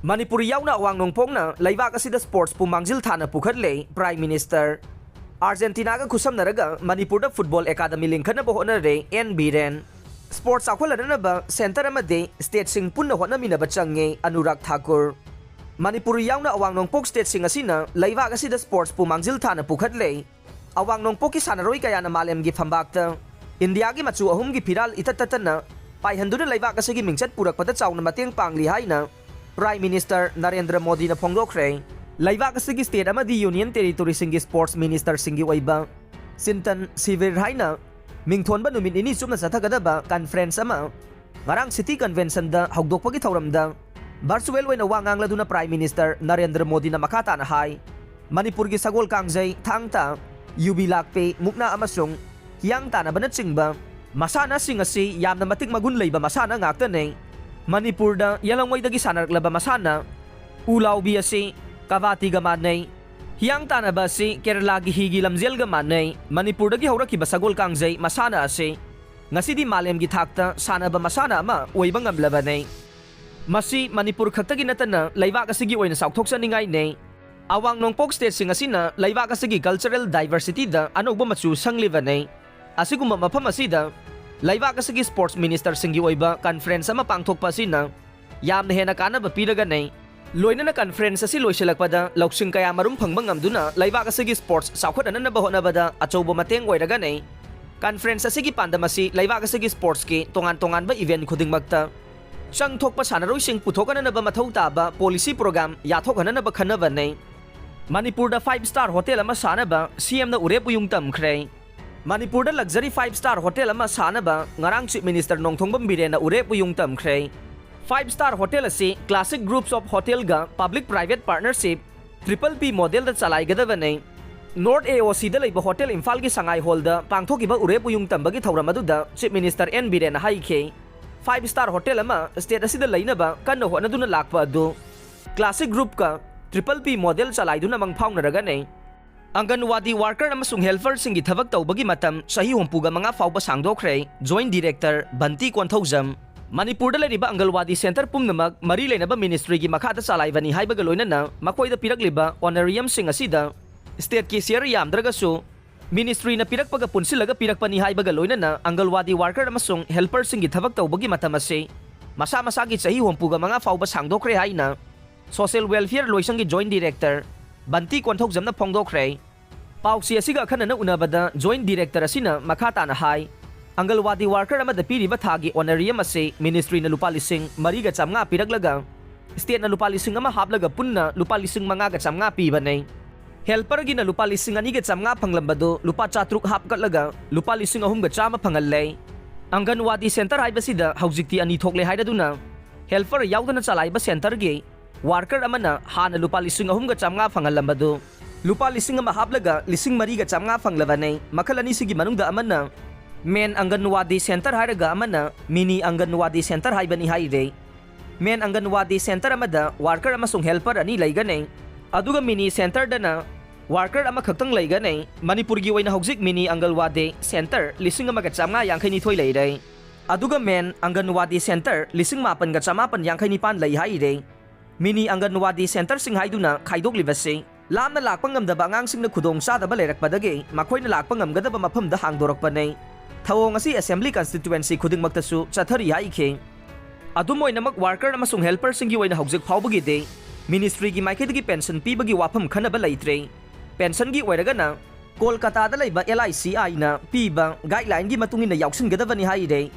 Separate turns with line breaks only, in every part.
Manipur yauna awang nongpongna laibak asida sports pu mangjil thana pukhatle Prime Minister. Argentina ga khusamnaraga Manipur da football academy linkhana bohonare N Biren. Sports akhwalanana ba center amade state sing punna hona minaba change Anurag Thakur. Manipur yauna awang nongpok state sing asina laibak asida sports pu mangjil thana pukhatle. Awang nongpok ki sanaroi kaya na malem gi phambakta. India gi machu ahum gi phiral itatatana paihanduna laibak asigi mingchat purakpada chawna mateng pangli haina Prime Minister Narendra Modi na phongdokre laibak asigi state amadi union territory singi sports minister singi oiba Sintan Sivir haina mingthonba numit ini sumna sathagadaba conference ama ngarang city convention da hawdokpagi thauramda virtual oina wangangladuna Prime Minister Narendra Modi na makata na hai Manipur gi sagol kangjai thangta UB lakpe mukna amasung hiyang tanabana chingba masana singasi yamna matik magun leiba masana ngakta ne Manipur da yalangway dagi sanaraklaba masana ulaw biya si kavati gamanay hiyang tanaba si Kerala gi higi lamjel gamanay Manipur dagi hauraki basagol kangjay masana asi ngasi di malem gi thakta sana ba masana ama oiba ngamlabanay masi Manipur khaktagi natana laibak asigi oina saukthoksa ningay ne awang nongpok state sing asina laibak asigi cultural diversity da anogba machu sanglibanay asiguma mafam asida laibak asigi sports minister singi oiba conference ama pangthokpa sina yamna hena kanaba piraga nei loina na conference asi loisilakpada loksing kaya marum phangba ngamduna laibak asigi sports saukhatana na bahonabada achobo mateng oiraga nei conference asigi pandamasi laibak asigi sports ki tongan ba event khudingmakta sangthokpa sanaroi sing puthokana na ba mathau taba policy program yathokana na ba khanaba nei Manipur da 5-star hotel ama sanaba CM na urep uyung tamkhre Manipur da luxury 5-star hotel ama sanaba ngarang chief minister Nongthombam Biren na urep uyung tamkhre 5-star hotel asi classic groups of hotel ga public private partnership triple P model da chalai gadabane North AOC da leiba hotel Imphal gi sangai hall da pangthokiba urep uyung tambagi thauramadu da chief minister N Biren na haikhe 5-star hotel ama state asi da leinaba kanna hona duna lakpa adu classic group ka triple P model chalai duna mangphaunaraga nei Anganwadi worker amasung helper singi thabak tawbagi matam sahi humpuga mga fawba sangdokre Joint Director Banti Kwanthaujam Manipur da leriba Anganwadi Center pumnamag mari leinaba ministry gi makhata chalaibani haibaga loinana makoida piragliba honorarium sing asida state ki share yamdragasu ministry na pirakpaga punsilaga pirakpani haibaga loinana Anganwadi worker amasung helper singi thabak tawbagi matam ase masa gi sahi humpuga mga fawba sangdokre haina Social Welfare Loisangi Joint Director Banti Kwanthaujam na phongdokre pausi asiga khanana unabada Joint Director asina makhata na hai Anganwadi worker amada piriba thagi honorarium ase ministry na lupa lising mariga chamnga piraglaga state na lupa lising ama haplaga punna lupa lising mga ga chamnga pibanay helper gi na lupa lising ani ga chamnga phanglambado lupa chatruk hapkatlaga lupa lising ahum ga chama phangallay Anganwadi Center haibasida haujikti ani thokle haidaduna helper yaudana chalaiba center gi worker amana hana lupa lising ahum ga chamnga phangalambado lupa lising ama haplaga lising mari ga chamnga phanglabanay makhalani sigi manungda amana main Anganwadi Center haraga amana mini Anganwadi Center haibani haire main Anganwadi Center amada worker amasung helper ani laiganay aduga mini center dana worker ama khaktang laiganay Manipur gi oina hojik mini Anganwadi Center lising ama ga chamnga yangkhaini thoi lairay aduga main Anganwadi Center lising mapan ga chamapan yangkhaini pan lai haire mini Anganwadi Center sing haiduna khaidok libase lamna lakpa ngamdaba angangsing na khudong sadaba leirakpadagi makoina lakpa ngamgadaba mafamda hangdorakpanay thawong asi assembly constituency khudingmaktasu chathari haikhe adumoinamak worker amasung helper singi oina hojik phawbagi de ministry gi maikhaidagi pension pibagi wafam khanaba leitre pension gi oiragana Kolkata da leiba LICI na piba guideline gi matungina yauksingadabani haire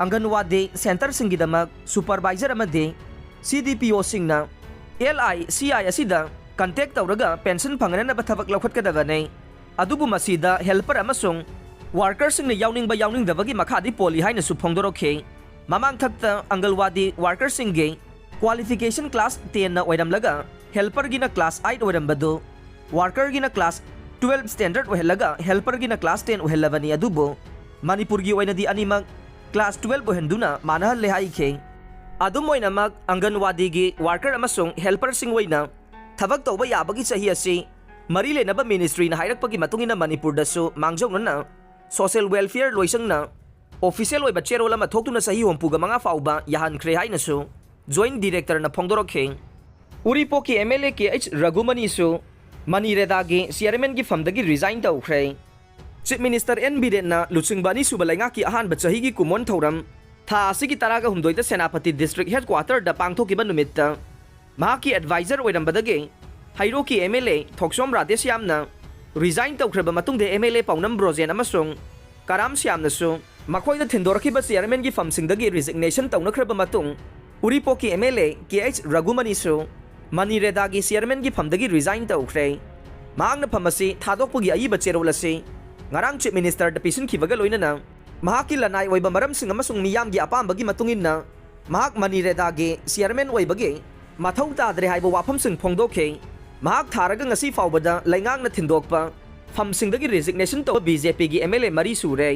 Anganwadi Center singi damak supervisor amade CDPO singna LICI asida contact tawraga pension phanganana bathabak laukhatkadabanay adubu masida helper amasung workers singna yauningdabagi makhadi poli haina su phongdorokhe mamang thakta Anganwadi workers singe qualification class 10 na oiramlaga helper gina class 8 oirambado worker gina class 12 standard ohelaga helper gina class 10 ohelabani adubo Manipur gi oina di animag class 12 ohenduna manahal lehaikhe adum oinamag Anganwadi gi worker amasung helper sing oina thabak tawba yabagi sahi asi mari lenaba ministry na hairakpagi matungina Manipur dasu mangjongna social welfare loisangna official oiba cherol ama thoktuna sahi hompuga mga fauba yahan khre hainasu Joint Director na phongdorokhe Uripok की MLA KH रघुमनीसु मनीरेदागी chairman की फमदगी resign तौख्रे chief minister N Biren लुचिंग बनी सुबलैंगा की अहानब चही की कुमोन थौरम था असिगी तरागा हुमदोइदा सेनापति डिस्ट्रिक्ट हेडक्वार्टर दा पांगथोकिबा नुमित्ता महाकी एडवाइजर ओइरंबदगे हाइरो की MLA थोक्सोम राधेश यामना रिजाइन तौख्रबा मतुंगदे MLA पाउनम ब्रोजेन अमसुंग कराम श्यामनसु मखोइदा थिंदोरखिबा चेयरमैन की फमसिंगदगी रिजिग्नेशन तौनख्रबा मतुंग उरीपोक की MLA KH रघुमनीसु मनीरेदा की चेयरमैन की फमदगी रिजाइन तौख्रे महांगना फमसी थादोकपगी अयिबा चेरोल असि ngarang chief minister da pisin khibaga loinana mahaki lanai oiba maramsing amasung miyamgi apambagi matunginna mahak manireda gi chairman oibagi mathau tadre haiba wafamsing phongdokhe mahak tharaga ngasi faubada laingang na thindokpa famsingdagi resignation to BJP gi MLA mari sure